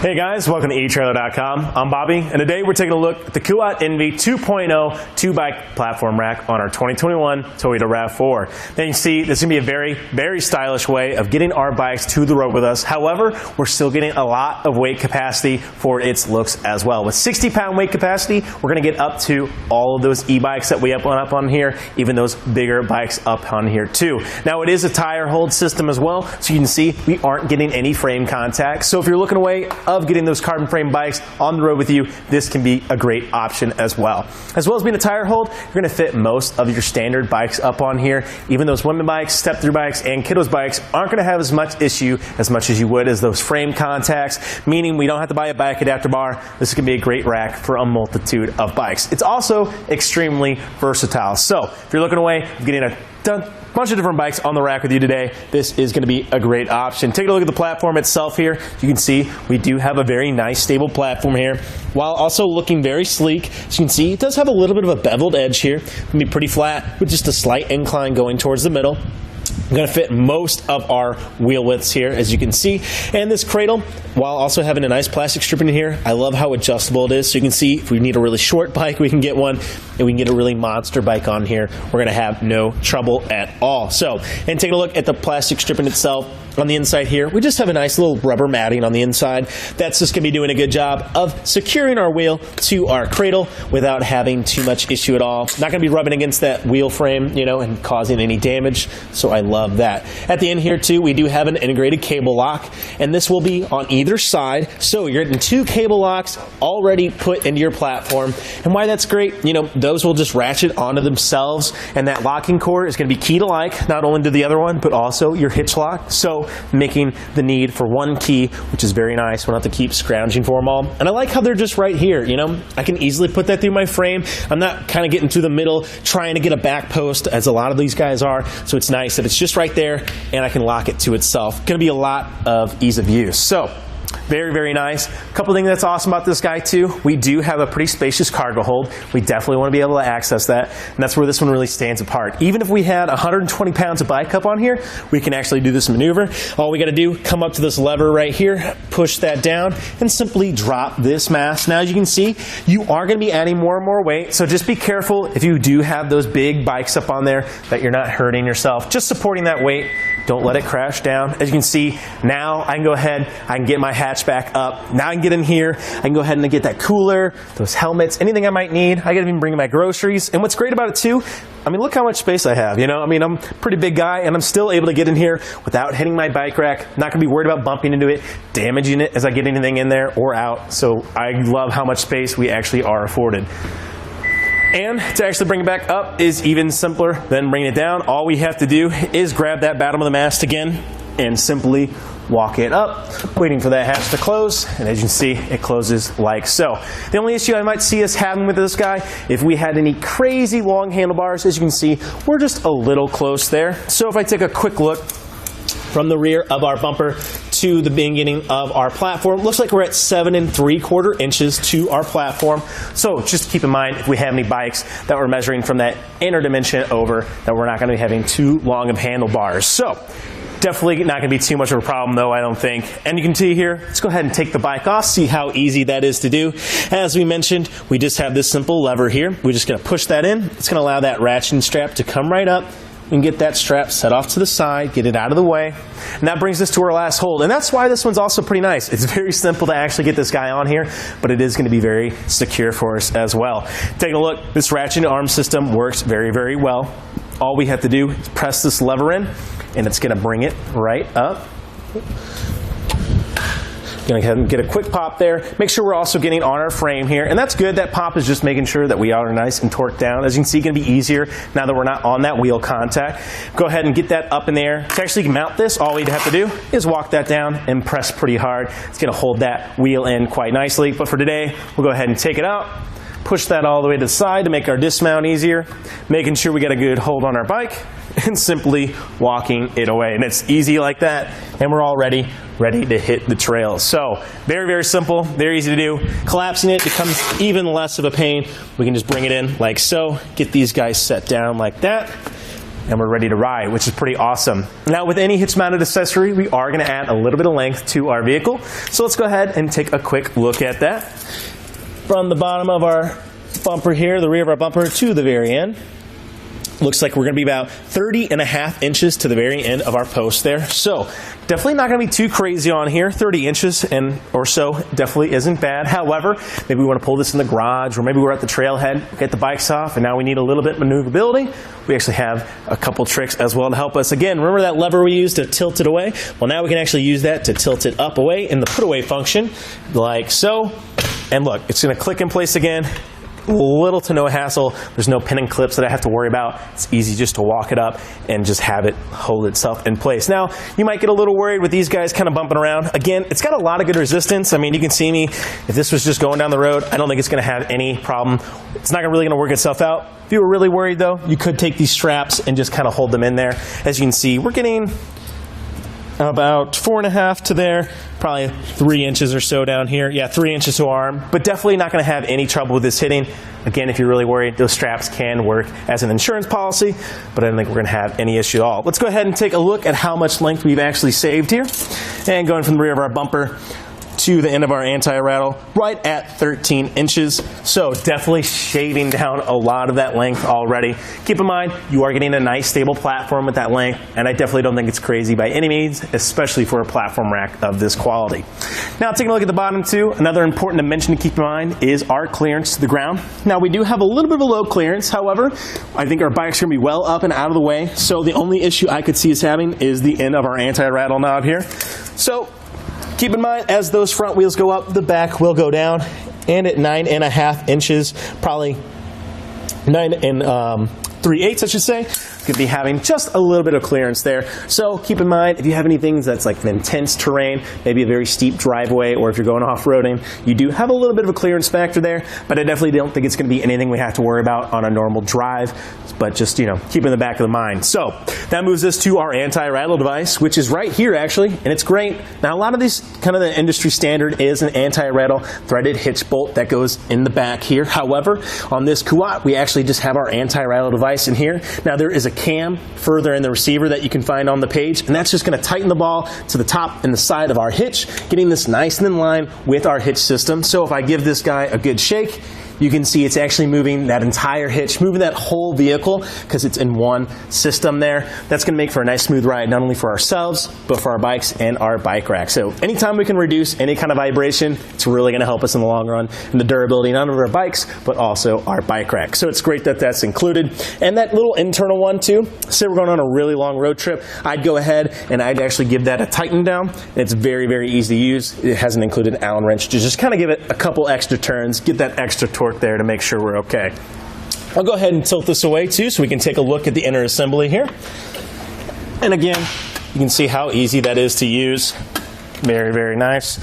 Hey guys, welcome to etrailer.com. I'm Bobby, and today we're taking a look at the Kuat NV 2.0 2-bike platform rack on our 2021 Toyota RAV4. Now you can see this is going to be a very, very stylish way of getting our bikes to the road with us. However, we're still getting a lot of weight capacity for its looks as well. With 60-pound weight capacity, we're going to get up to all of those e-bikes that we up on here, even those bigger bikes up on here too. Now it is a tire hold system as well, so you can see we aren't getting any frame contact. So if you're looking away of getting those carbon frame bikes on the road with you, this can be a great option as well. As well as being a tire hold, you're going to fit most of your standard bikes up on here. Even those women bikes, step-through bikes, and kiddos bikes aren't going to have as much issue as much as you would as those frame contacts, meaning we don't have to buy a bike adapter bar. This is going to be a great rack for a multitude of bikes. It's also extremely versatile. So if you're looking away of getting a bunch of different bikes on the rack with you today, this is going to be a great option. Take a look at the platform itself here. You can see we do have a very nice stable platform here, while also looking very sleek. As you can see, it does have a little bit of a beveled edge here. It's going to be pretty flat with just a slight incline going towards the middle. I'm going to fit most of our wheel widths here, as you can see. And this cradle, while also having a nice plastic strip in here, I love how adjustable it is. So you can see if we need a really short bike, we can get one. And we can get a really monster bike on here. We're going to have no trouble at all. So, and take a look at the plastic strip in itself. On the inside here, we just have a nice little rubber matting on the inside. That's just going to be doing a good job of securing our wheel to our cradle without having too much issue at all. Not going to be rubbing against that wheel frame, you know, and causing any damage. So I love that. At the end here too, we do have an integrated cable lock, and this will be on either side. So you're getting 2 cable locks already put into your platform. And why that's great, you know, those will just ratchet onto themselves, and that locking cord is going to be key to like, not only to the other one, but also your hitch lock. So making the need for one key, which is very nice. We don't have to keep scrounging for them all. And I like how they're just right here, you know. I can easily put that through my frame. I'm not kind of getting through the middle trying to get a back post, as a lot of these guys are. So it's nice that it's just right there, and I can lock it to itself. Going to be a lot of ease of use. So very, very nice. A couple things that's awesome about this guy too, we do have a pretty spacious cargo hold. We definitely want to be able to access that, and that's where this one really stands apart. Even if we had 120 pounds of Bicup on here, we can actually do this maneuver. All we got to do, come up to this lever right here, push that down, and simply drop this mast. Now as you can see, you are going to be adding more and more weight, so just be careful if you do have those big bikes up on there that you're not hurting yourself. Just supporting that weight. Don't let it crash down. As you can see, now I can go ahead, I can get my hatchback up. Now I can get in here, I can go ahead and get that cooler, those helmets, anything I might need. I can even bring my groceries. And what's great about it too, I mean, look how much space I have, you know? I mean, I'm a pretty big guy, and I'm still able to get in here without hitting my bike rack. Not gonna be worried about bumping into it, damaging it as I get anything in there or out. So I love how much space we actually are afforded. And to actually bring it back up is even simpler than bringing it down. All we have to do is grab that bottom of the mast again and simply walk it up, waiting for that hatch to close. And as you can see, it closes like so. The only issue I might see us having with this guy, if we had any crazy long handlebars, as you can see, we're just a little close there. So if I take a quick look from the rear of our bumper to the beginning of our platform, looks like we're at 7 3/4 inches to our platform. So just keep in mind, if we have any bikes that we're measuring from that inner dimension over, that we're not going to be having too long of handlebars. So definitely not going to be too much of a problem though, I don't think. And you can see here, let's go ahead and take the bike off, see how easy that is to do. As we mentioned, we just have this simple lever here. We're just going to push that in. It's going to allow that ratcheting strap to come right up. We can get that strap set off to the side, get it out of the way. And that brings us to our last hold. And that's why this one's also pretty nice. It's very simple to actually get this guy on here, but it is going to be very secure for us as well. Take a look. This ratcheting arm system works very, very well. All we have to do is press this lever in, and it's going to bring it right up. Going to go ahead and get a quick pop there. Make sure we're also getting on our frame here, and that's good. That pop is just making sure that we are nice and torqued down. As you can see, it's going to be easier now that we're not on that wheel contact. Go ahead and get that up in the air. To actually mount this, all we have to do is walk that down and press pretty hard. It's going to hold that wheel in quite nicely. But for today, we'll go ahead and take it out, push that all the way to the side to make our dismount easier, making sure we get a good hold on our bike, and simply walking it away. And it's easy like that, and we're all ready to hit the trails. So very, very simple, very easy to do. Collapsing it becomes even less of a pain. We can just bring it in like so, get these guys set down like that, and we're ready to ride, which is pretty awesome. Now with any hitch mounted accessory, we are going to add a little bit of length to our vehicle. So let's go ahead and take a quick look at that. From the bottom of our bumper here, the rear of our bumper, to the very end. Looks like we're going to be about 30.5 inches to the very end of our post there. So definitely not going to be too crazy on here. 30 inches and or so definitely isn't bad. However, maybe we want to pull this in the garage, or maybe we're at the trailhead, get the bikes off, and now we need a little bit of maneuverability. We actually have a couple tricks as well to help us. Again, remember that lever we used to tilt it away? Well, now we can actually use that to tilt it up away in the put away function, like so. And look, it's going to click in place again. Little to no hassle. There's no pinning clips that I have to worry about. It's easy just to walk it up and just have it hold itself in place. Now, you might get a little worried with these guys kind of bumping around. Again, it's got a lot of good resistance. I mean, you can see me. If this was just going down the road, I don't think it's going to have any problem. It's not really going to work itself out. If you were really worried, though, you could take these straps and just kind of hold them in there. As you can see, we're getting about 4.5 to there, probably 3 inches or so down here. Yeah, 3 inches to our arm, but definitely not going to have any trouble with this hitting. Again, if you're really worried, those straps can work as an insurance policy, but I don't think we're going to have any issue at all. Let's go ahead and take a look at how much length we've actually saved here. And going from the rear of our bumper to the end of our anti-rattle, right at 13 inches. So definitely shaving down a lot of that length already. Keep in mind, you are getting a nice stable platform with that length, and I definitely don't think it's crazy by any means, especially for a platform rack of this quality. Now taking a look at the bottom too, another important dimension to keep in mind is our clearance to the ground. Now we do have a little bit of a low clearance, however, I think our bikes are going to be well up and out of the way, so the only issue I could see us having is the end of our anti-rattle knob here. So keep in mind, as those front wheels go up, the back will go down, and at 9.5 inches, probably 9 3/8, I should say, could be having just a little bit of clearance there. So keep in mind, if you have any things that's like an intense terrain, maybe a very steep driveway, or if you're going off-roading, you do have a little bit of a clearance factor there, but I definitely don't think it's going to be anything we have to worry about on a normal drive, but just, you know, keep in the back of the mind. So that moves us to our anti-rattle device, which is right here actually, and it's great. Now a lot of these, kind of the industry standard is an anti-rattle threaded hitch bolt that goes in the back here. However, on this Kuat, we actually just have our anti-rattle device in here. Now there is a cam further in the receiver that you can find on the page, and that's just going to tighten the ball to the top and the side of our hitch, getting this nice and in line with our hitch system. So if I give this guy a good shake, you can see it's actually moving that entire hitch, moving that whole vehicle, because it's in one system there. That's going to make for a nice smooth ride, not only for ourselves, but for our bikes and our bike rack. So anytime we can reduce any kind of vibration, it's really going to help us in the long run in the durability, not only of our bikes, but also our bike rack. So it's great that that's included. And that little internal one too, say we're going on a really long road trip, I'd go ahead and I'd actually give that a tighten down. It's very, very easy to use. It hasn't included an Allen wrench to just kind of give it a couple extra turns, get that extra torque there to make sure we're okay. I'll go ahead and tilt this away too so we can take a look at the inner assembly here. And again, you can see how easy that is to use. Very, very nice.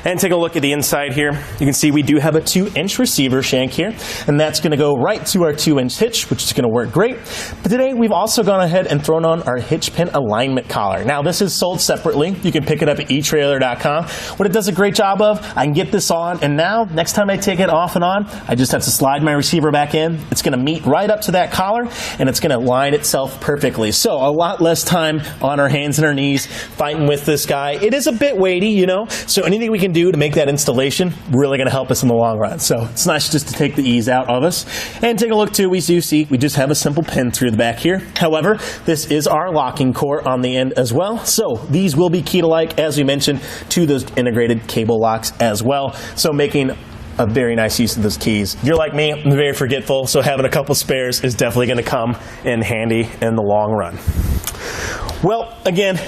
And take a look at the inside here. You can see we do have a 2-inch receiver shank here, and that's going to go right to our 2-inch hitch, which is going to work great. But today we've also gone ahead and thrown on our hitch pin alignment collar. Now this is sold separately. You can pick it up at etrailer.com. What it does a great job of, I can get this on, and now next time I take it off and on, I just have to slide my receiver back in. It's going to meet right up to that collar, and it's going to line itself perfectly. So a lot less time on our hands and our knees fighting with this guy. It is a bit weighty, you know, so anything we can do to make that installation really going to help us in the long run. So it's nice just to take the ease out of us. And take a look too, we do see we just have a simple pin through the back here. However, this is our locking core on the end as well. So these will be key to like, as we mentioned, to those integrated cable locks as well. So making a very nice use of those keys. If you're like me, I'm very forgetful, so having a couple spares is definitely going to come in handy in the long run. Well, again,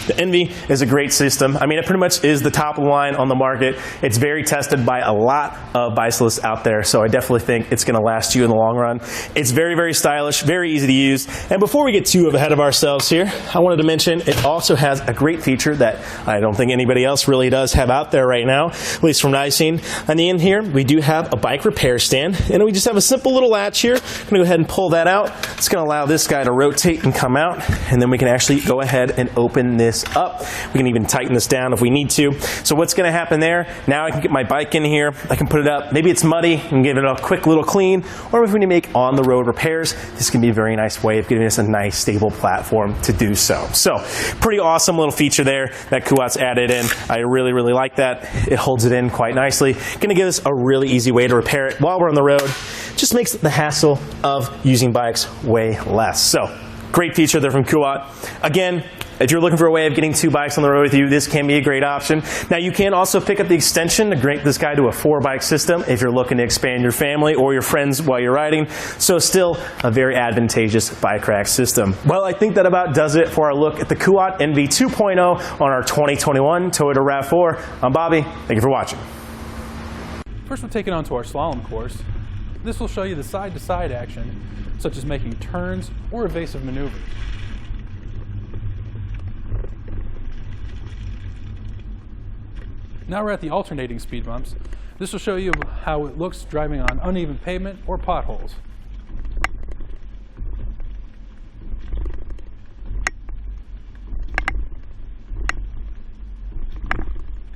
the NV is a great system. I mean, it pretty much is the top of the line on the market. It's very tested by a lot of bicyclists out there, so I definitely think it's going to last you in the long run. It's very, very stylish, very easy to use. And before we get too ahead of ourselves here, I wanted to mention it also has a great feature that I don't think anybody else really does have out there right now, at least from what I've seen. On the end here, we do have a bike repair stand, and we just have a simple little latch here. I'm going to go ahead and pull that out. It's going to allow this guy to rotate and come out, and then we can actually go ahead and open this up. We can even tighten this down if we need to. So what's going to happen there? Now I can get my bike in here. I can put it up. Maybe it's muddy and give it a quick little clean. Or if we need to make on-the-road repairs, this can be a very nice way of giving us a nice, stable platform to do so. So pretty awesome little feature there that Kuat's added in. I really, really like that. It holds it in quite nicely. Going to give us a really easy way to repair it while we're on the road. Just makes the hassle of using bikes way less. So great feature there from Kuat. Again, if you're looking for a way of getting two bikes on the road with you, this can be a great option. Now you can also pick up the extension to make this guy to a 4-bike system if you're looking to expand your family or your friends while you're riding. So still a very advantageous bike rack system. Well, I think that about does it for our look at the Kuat NV 2.0 on our 2021 Toyota RAV4. I'm Bobby. Thank you for watching. First, we'll take it onto our slalom course. This will show you the side-to-side action, such as making turns or evasive maneuvers. Now we're at the alternating speed bumps. This will show you how it looks driving on uneven pavement or potholes.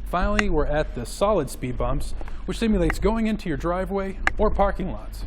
Finally, we're at the solid speed bumps, which simulates going into your driveway or parking lots.